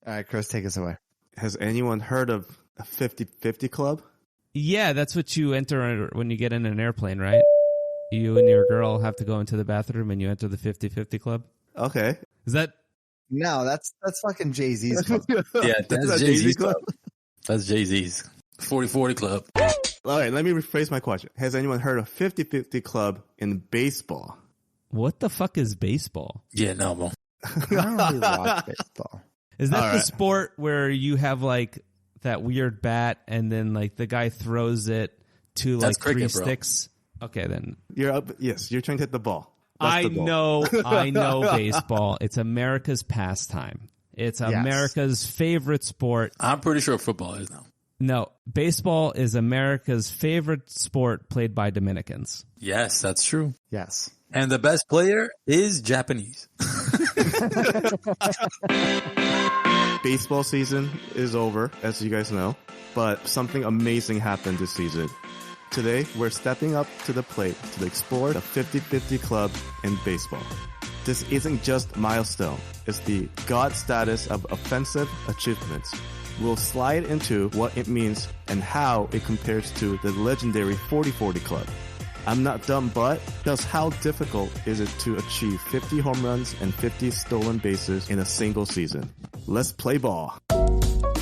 All right, Chris, take us away. Has anyone heard of a 50-50 club? Yeah, that's what you enter when you get in an airplane, right? You and your girl have to go into the bathroom and you enter the 50-50 club. Okay. Is that? No, that's fucking Jay-Z's club. Yeah, that's Jay-Z's club. That's Jay-Z's 40-40 club. All right, let me rephrase my question. Has anyone heard of 50-50 club in baseball? What the fuck is baseball? Yeah, no, bro. I don't really watch baseball. Is that the sport where you have like that weird bat and then like the guy throws it to like cricket, three sticks? Okay, then. You're up. Yes, you're trying to hit the ball. That's I the ball. I know baseball. It's America's pastime. It's America's favorite sport. I'm pretty sure football is now. No, baseball is America's favorite sport played by Dominicans. Yes, that's true. Yes. And the best player is Japanese. Baseball season is over, as you guys know, but something amazing happened this season. Today, we're stepping up to the plate to explore the 50-50 club in baseball. This isn't just milestone, it's the God status of offensive achievements. We'll slide into what it means and how it compares to the legendary 40-40 club. I'm not dumb, but just how difficult is it to achieve 50 home runs and 50 stolen bases in a single season? Let's play ball.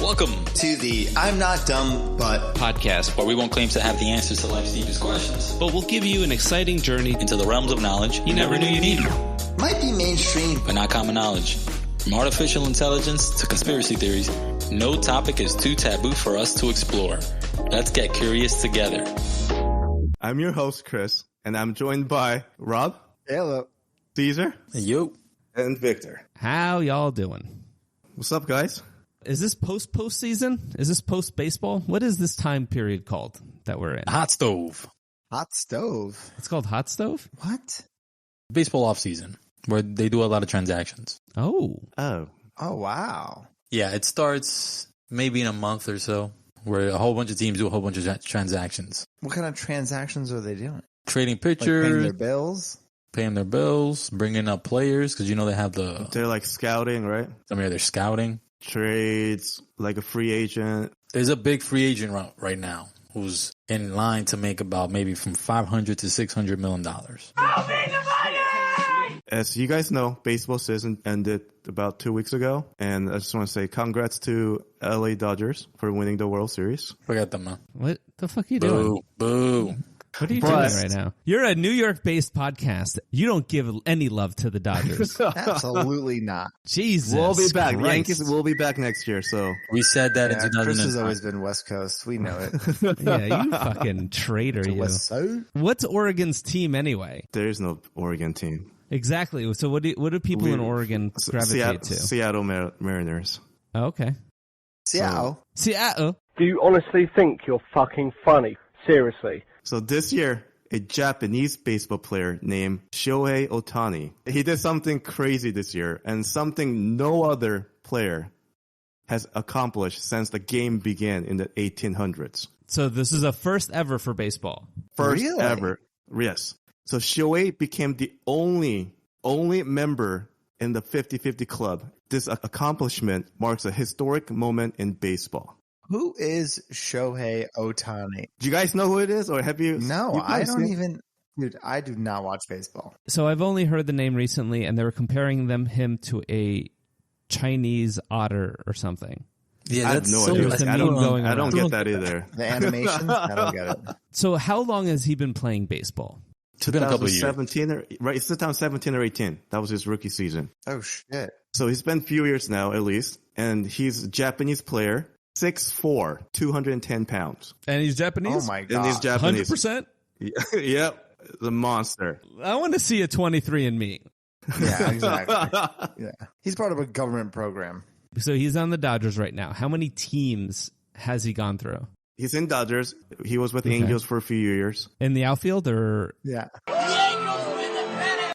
Welcome to the I'm Not Dumb But podcast, where we won't claim to have the answers to life's deepest questions, but we'll give you an exciting journey into the realms of knowledge you never knew you needed. Might be mainstream, but not common knowledge. From artificial intelligence to conspiracy theories, no topic is too taboo for us to explore. Let's get curious together. I'm your host, Chris, and I'm joined by Rob. Hello. Caesar. Yo. And Victor. How y'all doing? What's up, guys? Is this postseason? Is this post baseball? What is this time period called that we're in? Hot stove. Hot stove. It's called hot stove? What? Baseball off season, where they do a lot of transactions. Oh, wow. Yeah, it starts maybe in a month or so, where a whole bunch of teams do a whole bunch of transactions. What kind of transactions are they doing? Trading Like pitchers, paying their bills? bringing up players, because you know they have They're like scouting, right? they're scouting. Trades, like a free agent. There's a big free agent right now who's in line to make about maybe from $500 to $600 million. As you guys know, baseball season ended about 2 weeks ago, and I just want to say congrats to LA Dodgers for winning the World Series. Forget them, man. what the fuck are you doing? Boo. What are you doing right now? You're a New York-based podcast. You don't give any love to the Dodgers. Absolutely not. Jesus We'll be back. Christ. The Yankees will be back next year, so. We said that in Chris 2009. has always been West Coast. We know it. Yeah, you fucking traitor, you. West Coast? What's Oregon's team anyway? There is no Oregon team. Exactly. So what do people in Oregon gravitate to? Seattle Mariners. Oh, okay. Seattle. Seattle. Do you honestly think you're fucking funny? Seriously. So this year, a Japanese baseball player named Shohei Ohtani, he did something crazy this year and something no other player has accomplished since the game began in the 1800s. So this is a first ever for baseball. First Really? ever. Yes. So Shohei became the only member in the 50-50 club. This accomplishment marks a historic moment in baseball. Who is Shohei Ohtani? Do you guys know who it is, or have you? No, you I guys don't seen- even. Dude, I do not watch baseball. So I've only heard the name recently, and they were comparing him to a Chinese otter or something. Yeah, I have that's no so idea. There's a I meme don't, going I don't around. get that either. The animations? I don't get it. So how long has he been playing baseball? It's been a couple of years. 2017 right? It's 2017 or 18. That was his rookie season. Oh, shit. So he's been a few years now, at least, and he's a Japanese player, 6'4", 210 pounds. And he's Japanese? Oh, my God. And he's Japanese. 100%? Yep, the monster. I want to see a 23andMe. Yeah, exactly. Yeah. He's part of a government program. So he's on the Dodgers right now. How many teams has he gone through? He's in Dodgers. He was with the Okay. Angels for a few years. In the outfield or? Yeah.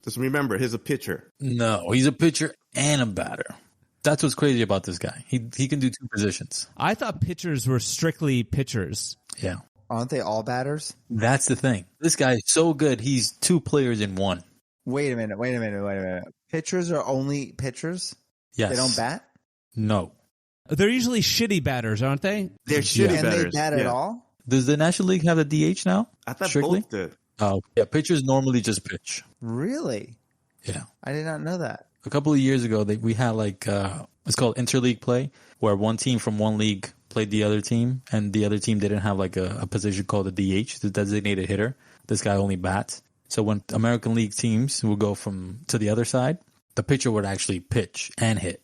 Just remember, he's a pitcher. No, he's a pitcher and a batter. That's what's crazy about this guy. He can do two positions. I thought pitchers were strictly pitchers. Yeah. Aren't they all batters? That's the thing. This guy is so good. He's two players in one. Wait a minute. Pitchers are only pitchers? Yes. They don't bat? No. They're usually shitty batters, aren't they? They're shitty And batters. they bat at all? Does the National League have a DH now? I thought Strictly? both did. Oh, yeah. Pitchers normally just pitch. Really? Yeah. I did not know that. A couple of years ago, we had it's called interleague play, where one team from one league played the other team, and the other team didn't have like a position called a DH, the designated hitter. This guy only bats. So when American League teams would go to the other side, the pitcher would actually pitch and hit.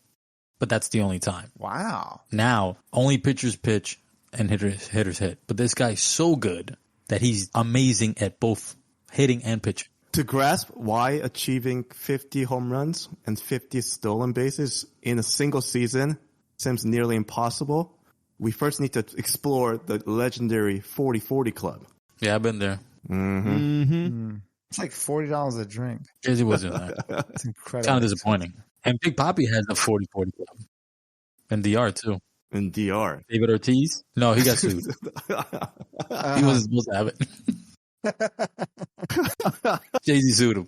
But that's the only time. Wow. Now, only pitchers pitch and hitters hit. But this guy's so good that he's amazing at both hitting and pitching. To grasp why achieving 50 home runs and 50 stolen bases in a single season seems nearly impossible, we first need to explore the legendary 40-40 club. Yeah, I've been there. It's like $40 a drink. It wasn't that. It's incredible. Kind of disappointing. And Big Papi has a 40-40 club. And DR, too. In DR. David Ortiz? No, he got sued. He wasn't supposed to have it. Jay-Z sued him.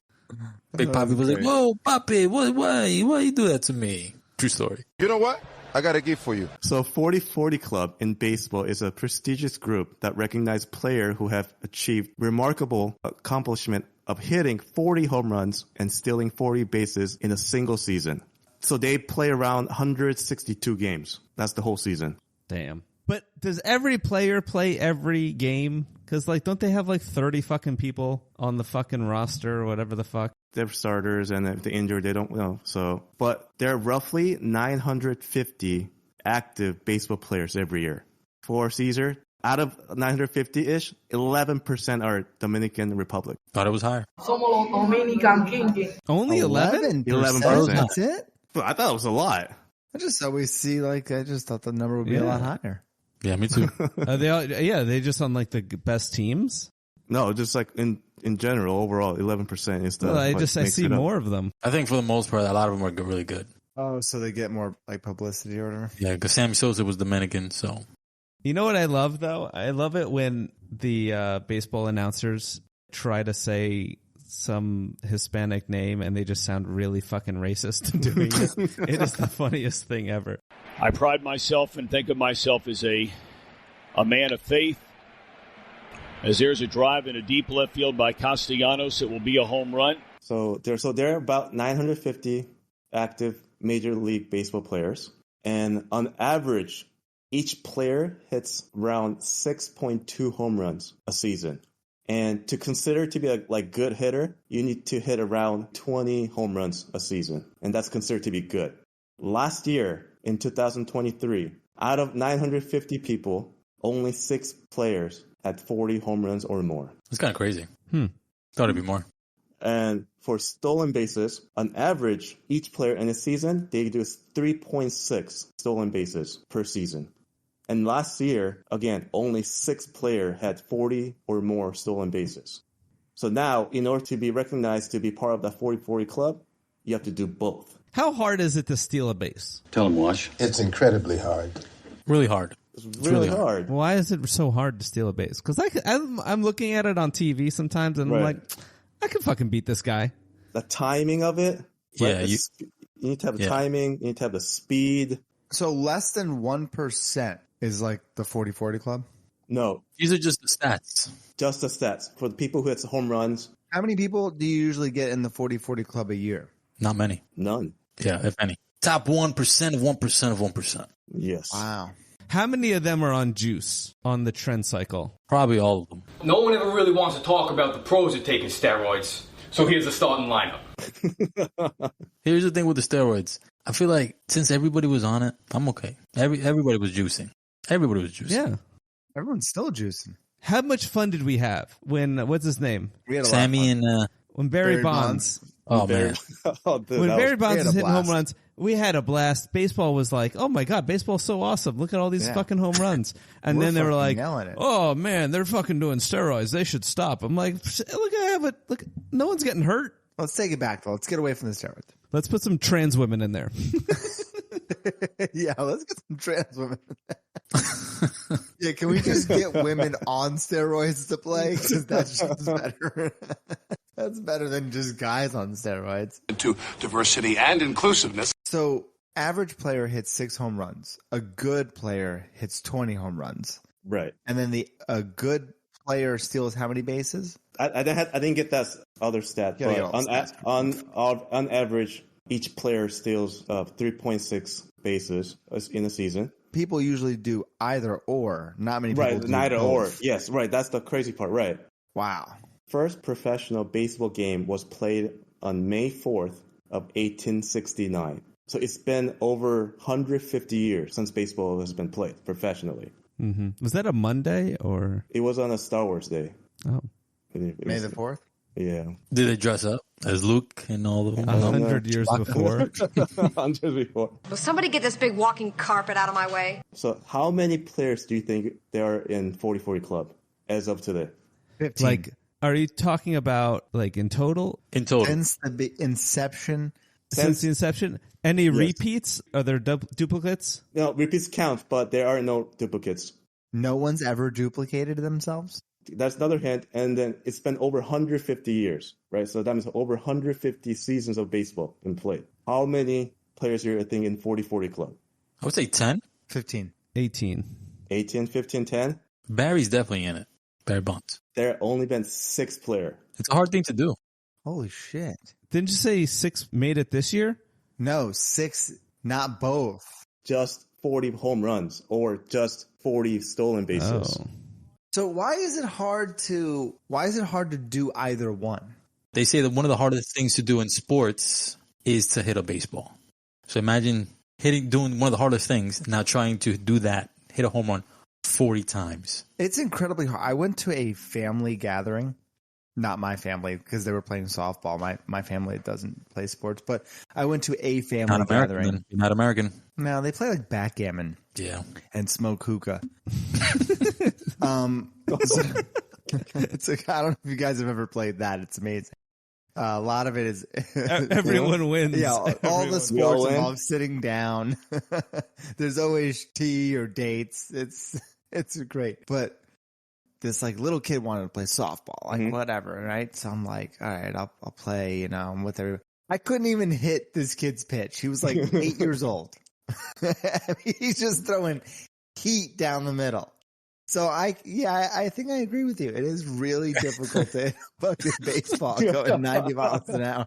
Big Papi was like, whoa, Papi, why you do that to me? True story. You know what? I got a gift for you. So 40-40 Club in baseball is a prestigious group that recognizes players who have achieved remarkable accomplishment of hitting 40 home runs and stealing 40 bases in a single season. So they play around 162 games. That's the whole season. Damn. But does every player play every game? Because, like, don't they have, like, 30 fucking people on the fucking roster or whatever the fuck? They're starters, and if they're injured, they don't know. So, but there are roughly 950 active baseball players every year. For Caesar, out of 950-ish, 11% are Dominican Republic. Thought it was higher. Only 11? 11%. That's it? I thought it was a lot. I just thought the number would be a lot higher. Yeah, me too. Are they just on, like, the best teams? No, just like in general, overall, 11% is the. Well, I see more of them. I think for the most part, a lot of them are really good. Oh, so they get more like publicity or whatever? Yeah, because Sammy Sosa was Dominican, so. You know what I love, though? I love it when the baseball announcers try to say some Hispanic name and they just sound really fucking racist doing it. It is the funniest thing ever. I pride myself and think of myself as a man of faith. As there's a drive in a deep left field by Castellanos, it will be a home run. So there are about 950 active Major League Baseball players, and on average, each player hits around 6.2 home runs a season. And to consider to be a good hitter, you need to hit around 20 home runs a season, and that's considered to be good. Last year, in 2023, out of 950 people, only 6 players had 40 home runs or more. It's kind of crazy. Thought it'd be more. And for stolen bases, on average, each player in a season, they do 3.6 stolen bases per season. And last year, again, only 6 players had 40 or more stolen bases. So now, in order to be recognized to be part of that 40-40 club, you have to do both. How hard is it to steal a base? Tell him, Wash. It's incredibly hard. Really hard. It's really hard. Why is it so hard to steal a base? Because I'm looking at it on TV sometimes, and I'm like, I can fucking beat this guy. The timing of it. Yeah, you need to have the timing. You need to have the speed. So less than 1% is like the 40-40 club? No. These are just the stats. Just the stats. For the people who hit home runs. How many people do you usually get in the 40-40 club a year? Not many. None. Yeah, if any. Top 1% of 1% of 1%. Yes. Wow. How many of them are on juice on the trend cycle? Probably all of them. No one ever really wants to talk about the pros of taking steroids. So here's the starting lineup. Here's the thing with the steroids. I feel like since everybody was on it, I'm okay. Everybody was juicing. Everybody was juicing. Yeah. Everyone's still juicing. How much fun did we have when, what's his name? We had a Sammy lot of fun. and when Barry Bonds. Oh, man. Dude, when Barry Bonds was hitting blast. home runs, we had a blast. Baseball was like, oh my God, baseball's so awesome. Look at all these fucking home runs. And then they were like, oh man, they're fucking doing steroids. They should stop. I'm like, look, no one's getting hurt. Let's take it back, though. Let's get away from the steroids. Let's put some trans women in there. Yeah, let's get some trans women. Yeah, can we just get women on steroids to play? Because that's just better. That's better than just guys on steroids. To diversity and inclusiveness. So average player hits 6 home runs. A good player hits 20 home runs. Right. And then a good player steals how many bases? I didn't get that other stat, Yeah, but on average, each player steals 3.6 bases in a season. People usually do either or. Not many people do neither both. or. Yes, right. That's the crazy part, right? Wow. First professional baseball game was played on May 4th of 1869. So it's been over 150 years since baseball has been played professionally. Mm-hmm. Was that a Monday or? It was on a Star Wars Day. Oh. May the 4th? Yeah. Did they dress up as Luke and all of them? 100 years before. 100 before. Will somebody get this big walking carpet out of my way? So how many players do you think there are in 40-40 Club as of today? 15. Like, are you talking about like in total? In total. Since the inception. Since the inception? Any repeats? Are there duplicates? No, repeats count, but there are no duplicates. No one's ever duplicated themselves? That's another hint. And then it's been over 150 years, right? So that means over 150 seasons of baseball been played. How many players are you think in 40-40 Club? I would say 10. 15. 18. 18, 15, 10? Barry's definitely in it. Barry Bonds. There have only been 6 players. It's a hard thing to do. Holy shit. Didn't you say 6 made it this year? No, 6, not both. Just 40 home runs or just 40 stolen bases. Oh. So why is it hard to do either one? They say that one of the hardest things to do in sports is to hit a baseball. So imagine doing one of the hardest things, now trying to do that, hit a home run 40 times. It's incredibly hard. I went to a family gathering. Not my family, because they were playing softball. My family doesn't play sports, but I went to a family gathering. Then. You're not American. No, they play like backgammon. Yeah. And smoke hookah. It's like, I don't know if you guys have ever played that. It's amazing. A lot of it is everyone wins. Yeah, all the sports involve sitting down. There's always tea or dates. It's great, but this like little kid wanted to play softball, like whatever, right? So I'm like, all right, I'll play. You know, I'm with everybody. I couldn't even hit this kid's pitch. He was like 8 years old. He's just throwing heat down the middle. So I think I agree with you. It is really difficult to hit a fucking baseball going 90 miles an hour.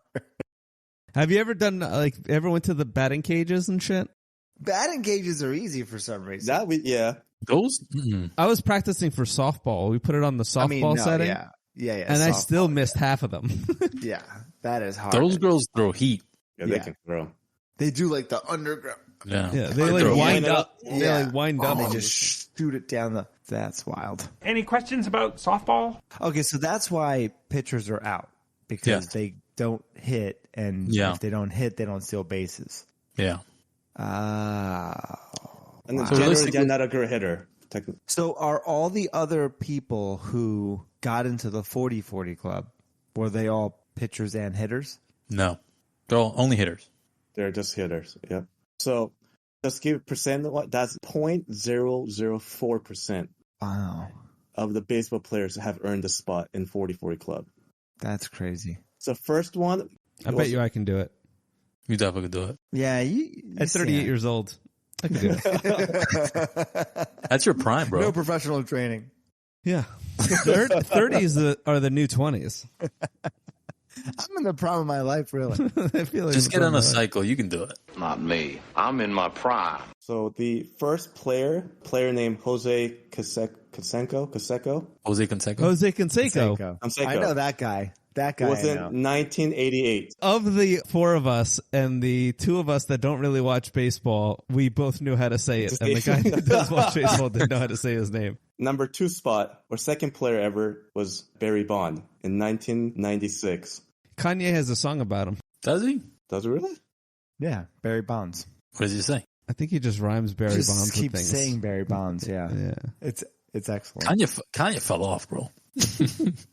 Have you ever done ever went to the batting cages and shit? Batting cages are easy for some reason. Those? I was practicing for softball. We put it on the softball setting. Yeah. And I still missed half of them. Yeah, that is hard. Those girls throw heat. Yeah, they can throw. They do like the underground. Yeah. They like wind up. Yeah. They like wind up. They just shoot it down the. That's wild. Any questions about softball? Okay, so that's why pitchers are out because they don't hit, and if they don't hit, they don't steal bases. Yeah. And then generally, they're not a good hitter. So are all the other people who got into the 40-40 club, were they all pitchers and hitters? No. They're all only hitters. They're just hitters, yeah. So just give percent, that's 0.004%. Wow. Of the baseball players have earned a spot in 40-40 club. That's crazy. So first one. I bet you I can do it. You definitely could do it. Yeah. At 38 years old, I can do it. That's your prime, bro. No professional training. Yeah. 30s are the new 20s. I'm in the prime of my life, really. I feel like just get on a cycle. You can do it. Not me. I'm in my prime. So the first player named Jose Canseco. Jose Canseco. Jose Canseco. I know that guy. That guy was in 1988. Of the four of us and the two of us that don't really watch baseball, we both knew how to say it. And the guy who does watch baseball didn't know how to say his name. Number 2 spot, or second player ever, was Barry Bond in 1996. Kanye has a song about him. Does he? Does he really? Yeah, Barry Bonds. What does he say? I think he just rhymes Barry Just Bonds keep with things. saying Barry Bonds, yeah. It's excellent. Kanye fell off, bro.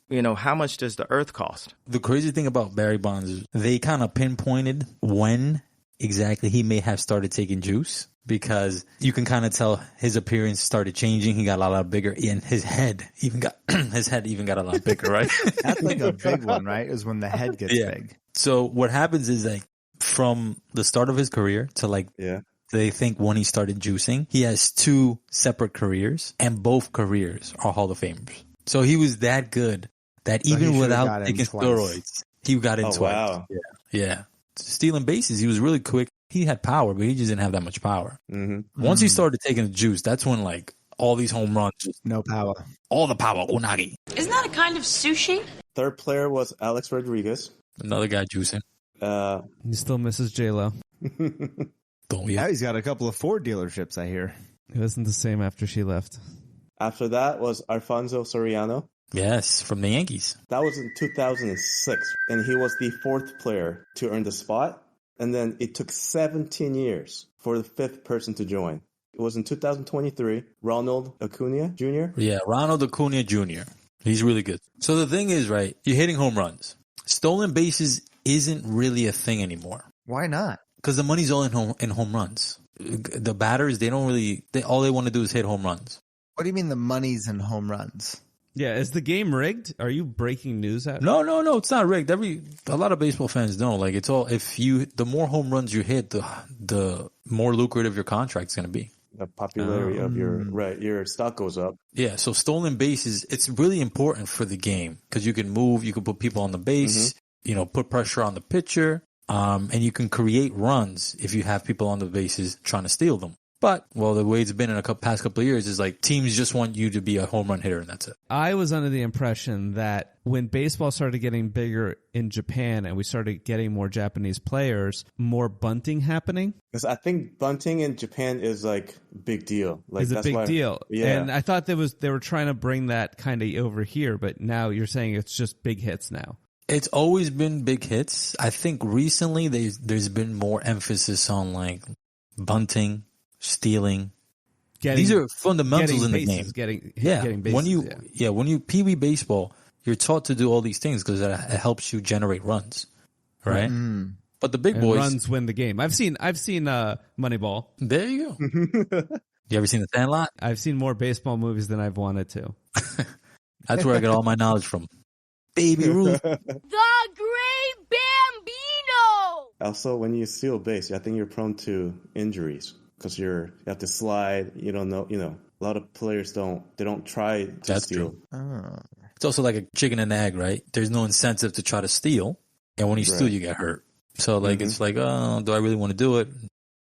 You know, how much does the earth cost? The crazy thing about Barry Bonds is they kind of pinpointed when exactly he may have started taking juice, because you can kind of tell his appearance started changing. He got a lot bigger, and his head even got a lot bigger, right? That's like a big one, right? Is when the head gets big. So what happens is, like, from the start of his career to like, they think when he started juicing, he has 2 separate careers, and both careers are Hall of Famers. So he was that good that even without taking steroids, he got in twice. Wow. Yeah. Stealing bases, he was really quick. He had power, but he just didn't have that much power. Once he started taking the juice, that's when like all these home runs. No power. All the power. Unagi. Isn't that a kind of sushi? Third player was Alex Rodriguez. Another guy juicing. He still misses J-Lo. Don't we? Now he's got a couple of Ford dealerships, I hear. It wasn't the same after she left. After that was Alfonso Soriano. Yes, from the Yankees. That was in 2006, and he was the 4th player to earn the spot. And then it took 17 years for the 5th person to join. It was in 2023, Ronald Acuna Jr. Yeah, Ronald Acuna Jr. He's really good. So the thing is, right, you're hitting home runs. Stolen bases isn't really a thing anymore. Why not? Because the money's all in home runs. The batters, all they want to do is hit home runs. What do you mean the money's in home runs? Yeah, is the game rigged? Are you breaking news at? No, it's not rigged. A lot of baseball fans know. Like, it's all, the more home runs you hit, the more lucrative your contract's going to be. The popularity of your stock goes up. Yeah, so stolen bases, it's really important for the game because you can move, you can put people on the base, put pressure on the pitcher, and you can create runs if you have people on the bases trying to steal them. But, the way it's been in past couple of years is like teams just want you to be a home run hitter and that's it. I was under the impression that when baseball started getting bigger in Japan and we started getting more Japanese players, more bunting happening. Because I think bunting in Japan is like big deal. Like, it's a big deal. Yeah. And I thought they were trying to bring that kind of over here, but now you're saying it's just big hits now. It's always been big hits. I think recently there's been more emphasis on like bunting, stealing. These are fundamentals in the game. Getting bases, when you Pee Wee baseball, you're taught to do all these things because it helps you generate runs, right? Mm. But the big boys, runs win the game. I've seen Moneyball. There you go. You ever seen The Sandlot? I've seen more baseball movies than I've wanted to. That's where I get all my knowledge from. Baby Ruth. The Great Bambino! Also, when you steal base, I think you're prone to injuries because you have to slide. You don't know, a lot of players don't try to steal. True. It's also like a chicken and egg, right? There's no incentive to try to steal. And when you steal, you get hurt. So like, it's like, oh, do I really want to do it?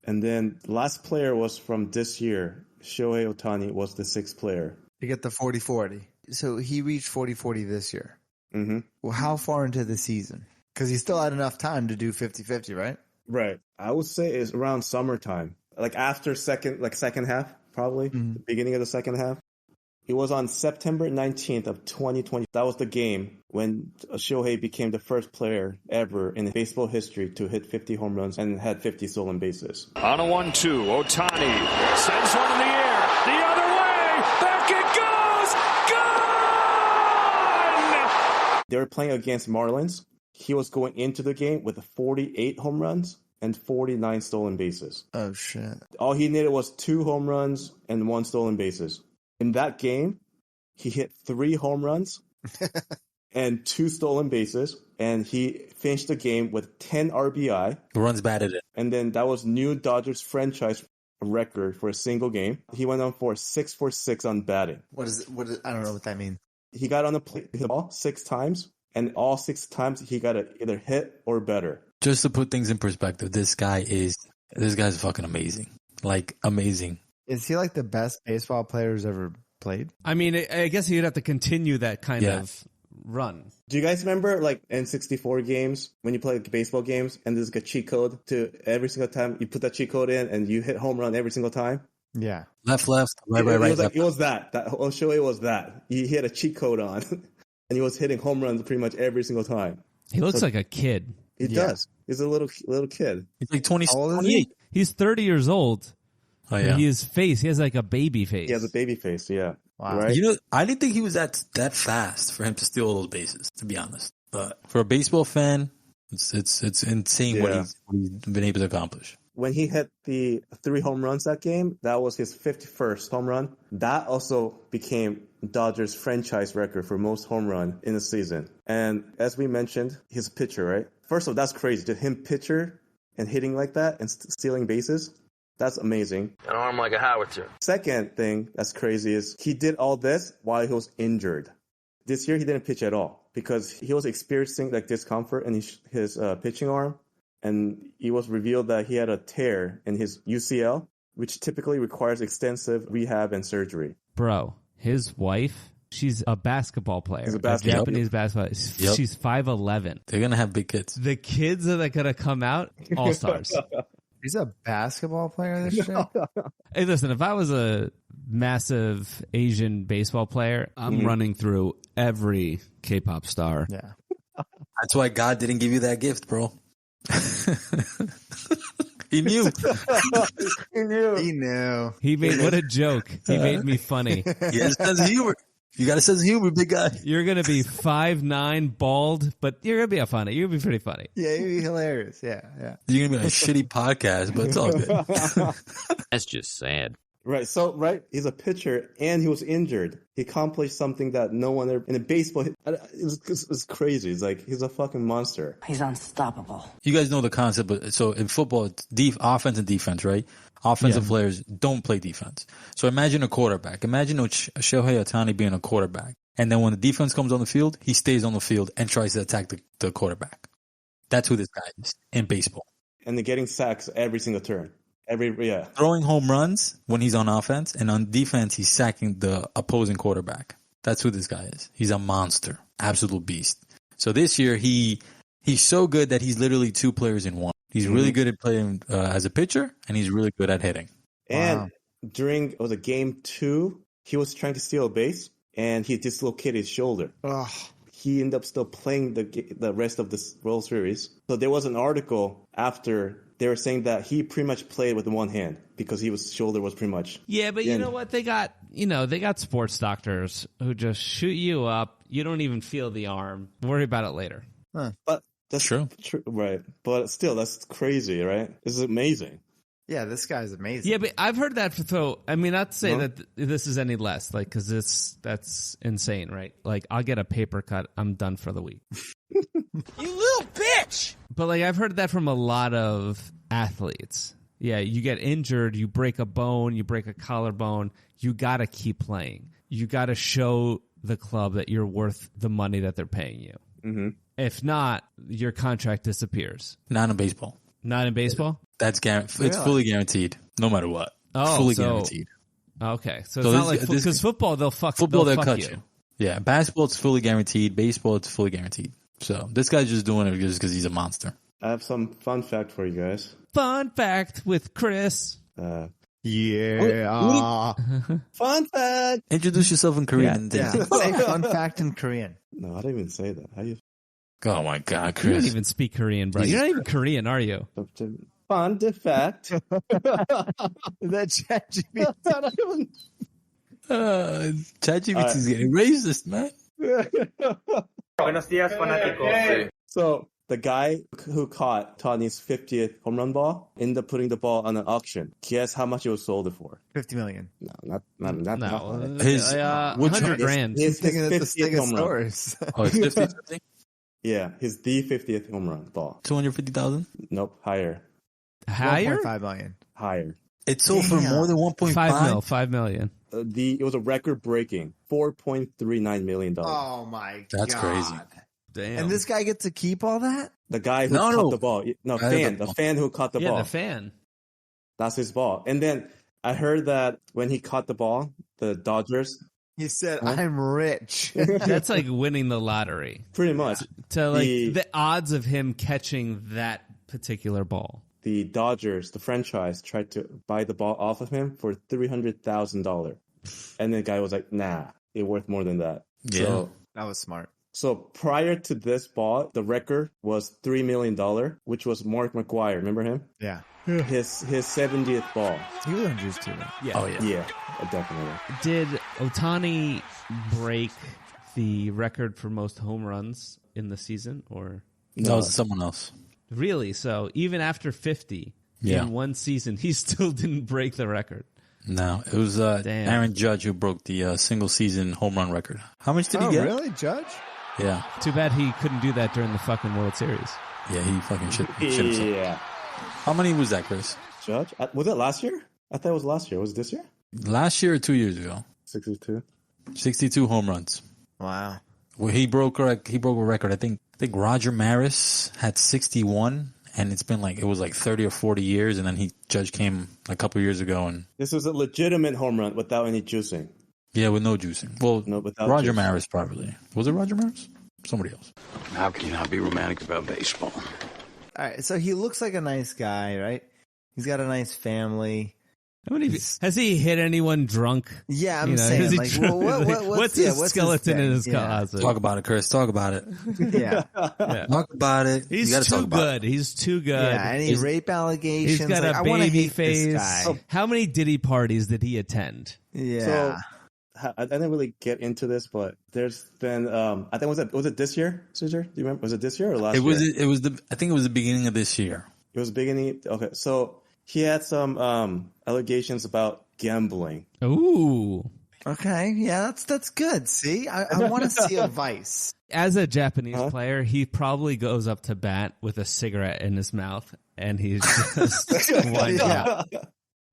And then the last player was from this year. Shohei Ohtani was the 6th player. You get the 40-40. So he reached 40-40 this year. Mm-hmm. Well, how far into the season? Because he still had enough time to do 50-50, right? Right. I would say it's around summertime. Like after second half, probably. The beginning of the second half. It was on September 19th of 2020. That was the game when Shohei became the first player ever in baseball history to hit 50 home runs and had 50 stolen bases. On a 1-2, Ohtani sends one in the air. The other way. Back it goes. Gone! They were playing against Marlins. He was going into the game with 48 home runs and 49 stolen bases. Oh, shit. All he needed was 2 home runs and 1 stolen bases. In that game, he hit 3 home runs and 2 stolen bases, and he finished the game with 10 RBI. Runs batted in. And then that was new Dodgers franchise record for a single game. He went on for 6 for 6 on batting. What is I don't know what that means. He got on the plate hit the ball 6 times, and all 6 times he got it either hit or better. Just to put things in perspective, this guy's fucking amazing. Like, amazing. Is he like the best baseball players ever played? I mean, I guess you'd have to continue that kind of run. Do you guys remember like N64 games when you play baseball games and there's like a cheat code to every single time you put that cheat code in and you hit home run every single time? Yeah. Left, right. It was that. Shohei was that. He had a cheat code on and he was hitting home runs pretty much every single time. He looks like a kid. He does. He's a little kid. He's like 28. He's 30 years old. Oh, yeah. He has like a baby face. He has a baby face, yeah. Wow. Right? I didn't think he was that fast for him to steal all those bases, to be honest. But for a baseball fan, it's insane what he's been able to accomplish. When he hit the 3 home runs that game, that was his 51st home run. That also became Dodgers franchise record for most home run in a season. And as we mentioned, he's a pitcher, right? First of all, that's crazy. To him pitcher and hitting like that and stealing bases, that's amazing. An arm like a howitzer. Second thing that's crazy is he did all this while he was injured. This year he didn't pitch at all because he was experiencing like discomfort in his pitching arm, and it was revealed that he had a tear in his UCL, which typically requires extensive rehab and surgery. Bro, his wife, she's a basketball player. He's a Japanese basketball player. Yep. She's 5'11". They're going to have big kids. The kids that are going to come out, all-stars. He's a basketball player, this shit? Hey, listen, if I was a massive Asian baseball player, I'm running through every K-pop star. Yeah. That's why God didn't give you that gift, bro. He knew. He knew. He made, what a joke. He made me funny. He has a sense of humor. You got a sense of humor, big guy. You're going to be 5'9", bald, but you're going to be a funny. You're going to be pretty funny. Yeah, he'd be hilarious. Yeah. You're going to be on a shitty podcast, but it's all good. That's just sad. Right. So, he's a pitcher and he was injured. He accomplished something that no one ever in a baseball. It's crazy. It's like he's a fucking monster. He's unstoppable. You guys know the concept, but so in football, it's offense and defense, right? Offensive players don't play defense. So imagine a quarterback. Imagine Shohei Ohtani being a quarterback. And then when the defense comes on the field, he stays on the field and tries to attack the quarterback. That's who this guy is in baseball. And they're getting sacks every single turn. Throwing home runs when he's on offense, and on defense, he's sacking the opposing quarterback. That's who this guy is. He's a monster. Absolute beast. So this year, he's so good that he's literally two players in one. He's really good at playing as a pitcher, and he's really good at hitting. And during game 2, he was trying to steal a base, and he dislocated his shoulder. He ended up still playing the rest of the World Series. So there was an article after they were saying that he pretty much played with one hand because his shoulder was pretty much. Yeah, but you know what? They got sports doctors who just shoot you up. You don't even feel the arm. Worry about it later. Huh. But that's true. Right. But still, that's crazy, right? This is amazing. Yeah, this guy's amazing. Yeah, but I've heard that not to say that this is any less, like, because that's insane, right? Like, I'll get a paper cut, I'm done for the week. You little bitch! But, like, I've heard that from a lot of athletes. Yeah, you get injured, you break a bone, you break a collarbone, you got to keep playing. You got to show the club that you're worth the money that they're paying you. Mm-hmm. If not, your contract disappears. Not in baseball. Not in baseball? That's guaranteed. It's fully guaranteed, no matter what. Fully guaranteed. Okay, so it's not like because football they'll cut you. Yeah, basketball it's fully guaranteed. Baseball it's fully guaranteed. So this guy's just doing it just because he's a monster. I have some fun fact for you guys. Fun fact with Chris. Yeah. Fun fact. Introduce yourself in Korean. Yeah. Say fun fact in Korean. No, I don't even say that. How you? Oh my God, Chris! You don't even speak Korean, bro. You're not even Korean, are you? Fun fact. That ChatGPT. ChatGPT is getting racist, man. Buenos días, fanáticos. So the guy who caught Tony's 50th home run ball ended up putting the ball on an auction. Guess how much it was sold for? $50 million. No, not his 100 grand. His thinking that's the 50th biggest home run. stores. Oh, it's 50 something. Yeah, his 50th home run ball. 250,000. Nope, higher. Higher? $1.5 million. Higher. It sold for more than 1.5. $5 million. It was a record breaking $4.39 million. Oh my god, that's crazy. Damn. And this guy gets to keep all that? The guy who caught the ball. No, the fan who caught the ball. Yeah, the fan. That's his ball. And then I heard that when he caught the ball, the Dodgers. He said, I'm rich. That's like winning the lottery. Pretty much. The odds of him catching that particular ball. The Dodgers, the franchise, tried to buy the ball off of him for $300,000. And the guy was like, nah, it's worth more than that. Yeah. So, that was smart. So prior to this ball, the record was $3 million, which was Mark McGwire. Remember him? Yeah. His 70th ball. He was injured too. Yeah. Oh, yeah. Yeah, definitely. Did Ohtani break the record for most home runs in the season? Or No, it was someone else. Really? So even after 50 in one season, he still didn't break the record? No, it was Aaron Judge who broke the single season home run record. How much did he get? Really, Judge? Yeah. Too bad he couldn't do that during the fucking World Series. Yeah, he fucking shit himself. Yeah. How many was that, Chris? Judge? Was it last year? I thought it was last year. Was it this year? Last year or 2 years ago? 62. 62 home runs. Wow. Well, he broke a record. I think Roger Maris had 61, and it's been it was 30 or 40 years, and then Judge came a couple years ago, and this was a legitimate home run without any juicing. Yeah, with no juicing. Well, no, without Roger juicing. Maris probably. Was it Roger Maris? Somebody else. How can you not be romantic about baseball? All right, so he looks like a nice guy, right? He's got a nice family. Has he hit anyone drunk? Yeah, I'm saying. What's his skeleton in his closet? Talk about it, Chris. Talk about it. Yeah. Talk about it. He's too good. He's too good. Yeah, any rape allegations? He's got a baby face. How many Diddy parties did he attend? Yeah. So, I didn't really get into this, but there's been I think was it this year, Caesar? Do you remember? Was it this year or last year? I think it was the beginning of this year. It was beginning. Okay, so he had some allegations about gambling. Ooh. Okay, yeah, that's good. See, I want to see a Vice. As a Japanese player, he probably goes up to bat with a cigarette in his mouth, and he's just winding up.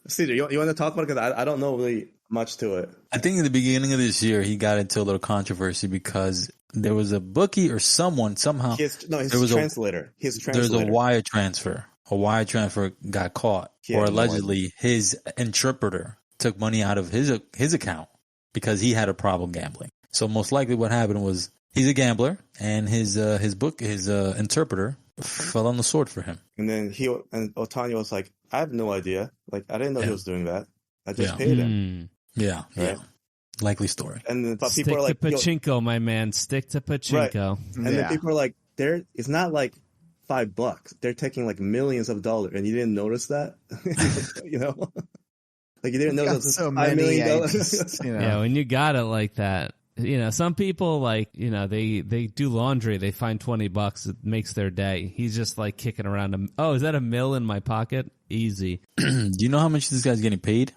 Caesar, you want to talk about it? Because I don't know really much to it. I think in the beginning of this year, he got into a little controversy because there was a bookie or someone somehow. His translator. There was a wire transfer. A wire transfer got caught, or allegedly his interpreter took money out of his account because he had a problem gambling. So most likely, what happened was he's a gambler, and his interpreter fell on the sword for him. And then Ohtani was like, "I have no idea. I didn't know he was doing that. I just paid him." Yeah, right. Likely story. And then Stick people are like, to pachinko, my man. Stick to pachinko. Right. And then people are like, it's not like $5. They're taking millions of dollars, and you didn't notice that. You didn't notice so $5 million. Yeah, when you got it like that. Some people they do laundry. They find $20. It makes their day. He's just kicking around. Oh, is that $1 million in my pocket? Easy. Do you know how much this guy's getting paid?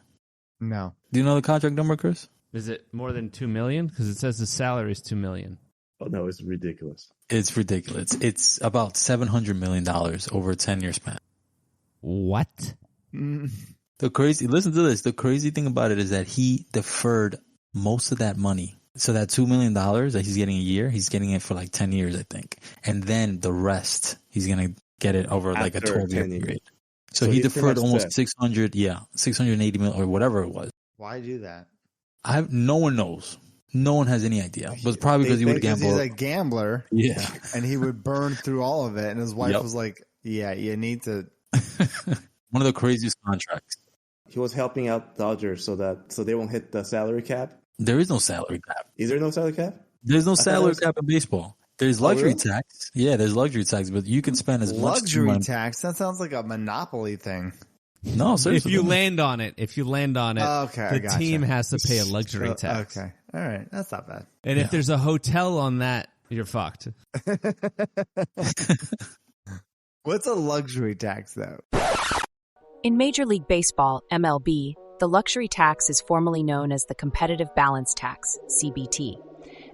No. Do you know the contract number, Chris? Is it more than $2 million? Because it says the salary is $2 million. Oh no, it's ridiculous. It's ridiculous. It's about $700 million over a 10-year span. What? Listen to this. The crazy thing about it is that he deferred most of that money. So that $2 million that he's getting a year, he's getting it for 10 years, I think. And then the rest, he's going to get it over a 12-year period. So he deferred almost 680 million or whatever it was. Why do that? No one knows. No one has any idea. But it's probably because he would gamble. He's a gambler. Yeah. And he would burn through all of it. And his wife was like, yeah, you need to. One of the craziest contracts. He was helping out Dodgers so they won't hit the salary cap. There is no salary cap. Is there no salary cap? There's no salary cap in baseball. There's luxury tax. Yeah, there's luxury tax, but you can spend as much luxury tax. That sounds like a monopoly thing. No, seriously. If you land on it, the team has to pay a luxury tax. Okay, all right, that's not bad. And if there's a hotel on that, you're fucked. What's a luxury tax, though? In Major League Baseball, MLB, the luxury tax is formally known as the Competitive Balance Tax, CBT.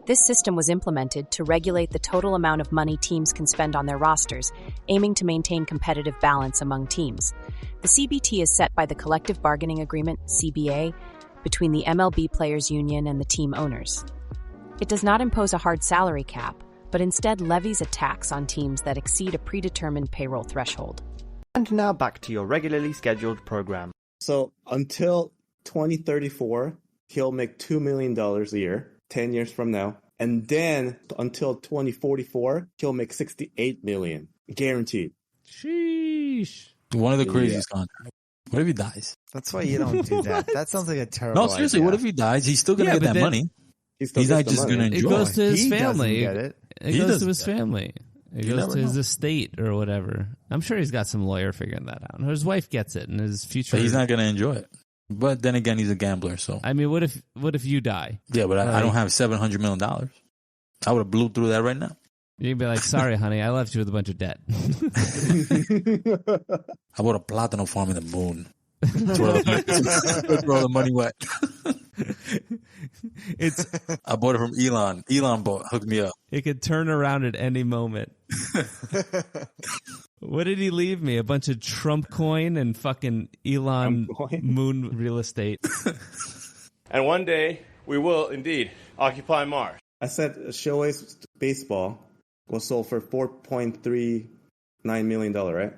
This system was implemented to regulate the total amount of money teams can spend on their rosters, aiming to maintain competitive balance among teams. The CBT is set by the Collective Bargaining Agreement, CBA, between the MLB Players Union and the team owners. It does not impose a hard salary cap, but instead levies a tax on teams that exceed a predetermined payroll threshold. And now back to your regularly scheduled program. So until 2034, he'll make $2 million a year, 10 years from now. And then until 2044, he'll make $68 million, guaranteed. Sheesh. One of the craziest contracts. What if he dies? That's why you don't do that. That sounds like a terrible idea. No, seriously, what if he dies? He's still going to get that money. He's not just going to enjoy it. It goes to his family. It goes to his family. It goes to his estate or whatever. I'm sure he's got some lawyer figuring that out. His wife gets it, and his future. But he's not going to enjoy it. But then again, he's a gambler, so. I mean, what if you die? Yeah, but I don't have $700 million. I would have blew through that right now. You'd be like, sorry, honey, I left you with a bunch of debt. I bought a platinum farm in the moon. Throw the money wet. I bought it from Elon. Elon hooked me up. It could turn around at any moment. What did he leave me? A bunch of Trump coin and fucking Elon Moon real estate. And one day, we will indeed occupy Mars. I said Shohei's baseball was sold for $4.39 million, right?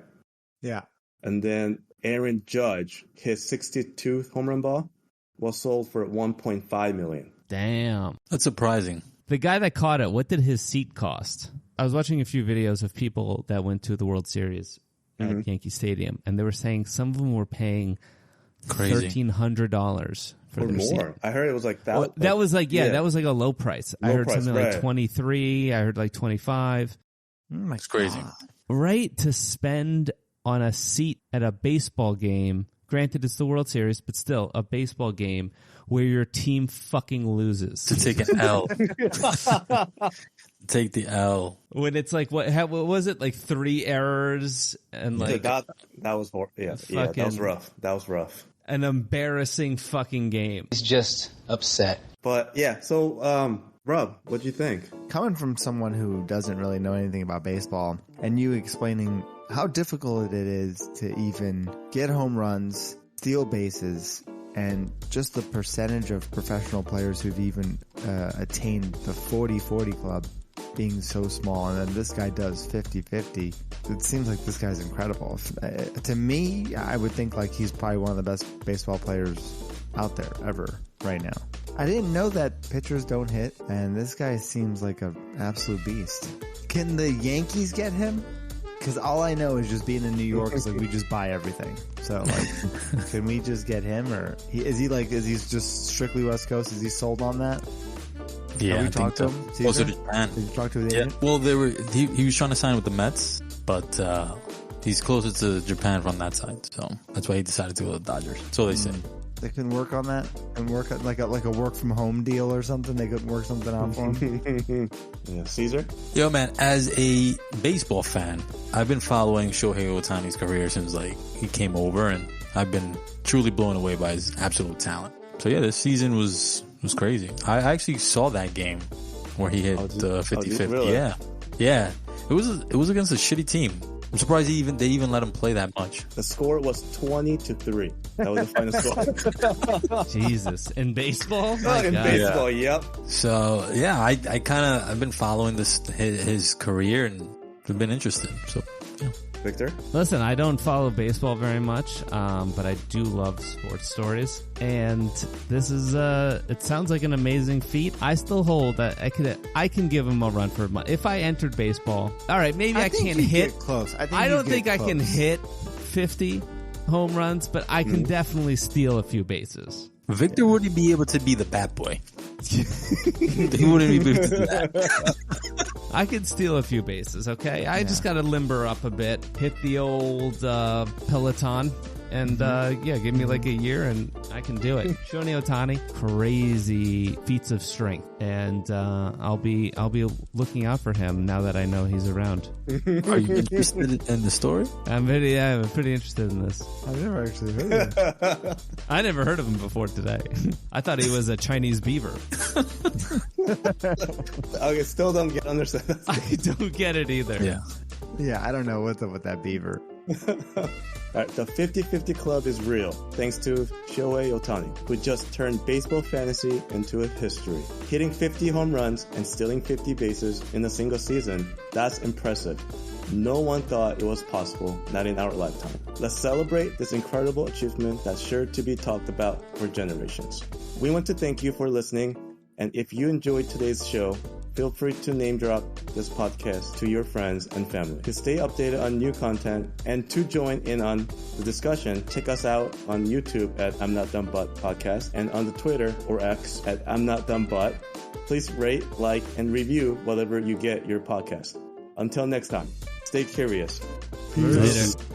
Yeah. And then Aaron Judge, his 62th home run ball, was sold for $1.5 million. Damn. That's surprising. The guy that caught it, what did his seat cost? I was watching a few videos of people that went to the World Series at Yankee Stadium, and they were saying some of them were paying $1,300 for their more. seat. I heard it was like that. Well, that was like that was like a low price. I heard something like 23. I heard like 25. It's crazy, right? To spend on a seat at a baseball game. Granted, it's the World Series, but still a baseball game where your team fucking loses. To take an L. Take the L. When it's like, what was it? Like 3 errors and like... That was horrible. Yeah, that was rough. That was rough. An embarrassing fucking game. He's just upset. But yeah, so Rob, what do you think? Coming from someone who doesn't really know anything about baseball, and you explaining how difficult it is to even get home runs, steal bases, and just the percentage of professional players who've even attained the 40-40 club being so small, and then this guy does 50-50. It seems like this guy's incredible. To me, I would think like he's probably one of the best baseball players out there ever right now. I didn't know that pitchers don't hit, and this guy seems like an absolute beast. Can the Yankees get him? Because all I know is just being in New York is like we just buy everything. So like, can we just get him, or is he just strictly West Coast? Is he sold on that? Yeah, Have we talked to him? Caesar? Also Japan. Did you talk to the agent? Well, he was trying to sign with the Mets, but he's closer to Japan from that side, so that's why he decided to go to the Dodgers. So they say. They couldn't work on that and work like a work from home deal or something. They couldn't work something out for him. Yeah, Caesar. Yo, man, as a baseball fan, I've been following Shohei Ohtani's career since like he came over, and I've been truly blown away by his absolute talent. So yeah, this season was crazy. I actually saw that game where he hit 50-50. Really? Yeah. It was against a shitty team. I'm surprised they even let him play that much. The score was 20-3. That was the final score. Jesus. In baseball? Baseball, yep. So, yeah, I've been following his career and it's been interested. So, yeah. Victor? Listen, I don't follow baseball very much, but I do love sports stories. And this is, it sounds like an amazing feat. I still hold that I can give him a run for money. If I entered baseball, all right, maybe I can't hit. Close. I don't think I can hit 50 home runs, but I can definitely steal a few bases. Victor wouldn't be able to be the bat boy. He wouldn't be able to do that. I could steal a few bases, okay? I just got to limber up a bit, hit the old Peloton, and give me like a year and I can do it. Shohei Ohtani, crazy feats of strength, and I'll be looking out for him now that I know he's around. Are you interested in the story? I'm pretty interested in this. I've never actually heard of him. I never heard of him before today. I thought he was a Chinese beaver. I still don't understand. I don't get it either. Yeah, I don't know what's up with that beaver. All right, the 50-50 club is real, thanks to Shohei Ohtani, who just turned baseball fantasy into a history. Hitting 50 home runs and stealing 50 bases in a single season, that's impressive. No one thought it was possible, not in our lifetime. Let's celebrate this incredible achievement that's sure to be talked about for generations. We want to thank you for listening, and if you enjoyed today's show, feel free to name drop this podcast to your friends and family. To stay updated on new content and to join in on the discussion, check us out on YouTube at I'm Not Dumb But Podcast and on the Twitter or X at I'm Not Dumb But. Please rate, like, and review whatever you get your podcast. Until next time, stay curious. Peace. Later.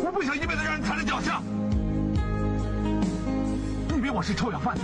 我不想一辈子让人踩在脚下。你以为我是臭要饭的？